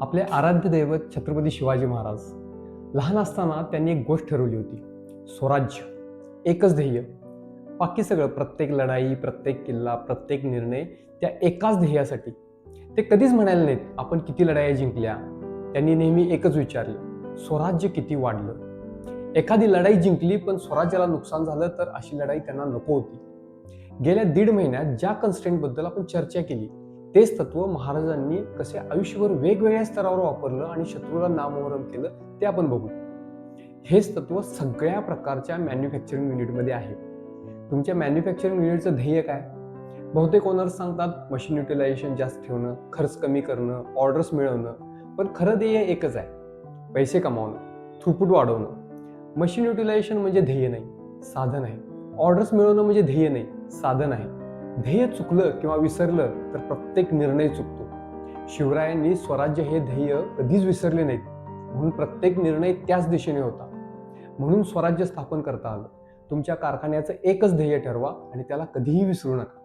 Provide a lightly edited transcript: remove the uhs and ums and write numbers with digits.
आपले आराध्य दैवत छत्रपती शिवाजी महाराज लहान असताना त्यांनी एक गोष्ट ठरवली होती, स्वराज्य, एकच ध्येय. बाकी सगळं, प्रत्येक लढाई, प्रत्येक किल्ला, प्रत्येक निर्णय त्या एकाच ध्येयासाठी. ते कधीच म्हणाले नाहीत आपण किती लढाया जिंकल्या. त्यांनी नेहमी एकच विचारलं, स्वराज्य किती वाढलं. एखादी लढाई जिंकली पण स्वराज्याला नुकसान झालं तर अशी लढाई त्यांना नको होती. गेल्या 1.5 महिन्यात ज्या कन्स्ट्रेंटबद्दल आपण चर्चा केली, तेच तत्व महाराजांनी कसे आयुष्यभर वेगवेगळ्या स्तरावर वापरलं आणि शत्रूला नामोहरम केलं ते आपण बघू. हेच तत्व सगळ्या प्रकारच्या मॅन्युफॅक्चरिंग युनिटमध्ये आहे. तुमच्या मॅन्युफॅक्चरिंग युनिटचं ध्येय काय? बहुतेक ओनर्स सांगतात मशीन युटिलायझेशन जास्त ठेवणं, खर्च कमी करणं, ऑर्डर्स मिळवणं. पण खरं ध्येय एकच आहे, पैसे कमावणं, थ्रूपुट वाढवणं. मशीन युटिलायझेशन म्हणजे ध्येय नाही, साधन आहे. ऑर्डर्स मिळवणं म्हणजे ध्येय नाही, साधन आहे. ध्येय चुकलं किंवा विसरलं तर प्रत्येक निर्णय चुकतो. शिवरायांनी स्वराज्य हे ध्येय कधीच विसरले नाहीत, म्हणून प्रत्येक निर्णय त्याच दिशेने होता. म्हणून स्वराज्य स्थापन करता आलं. तुमच्या कारखान्याचं एकच ध्येय ठरवा आणि त्याला कधीही विसरू नका.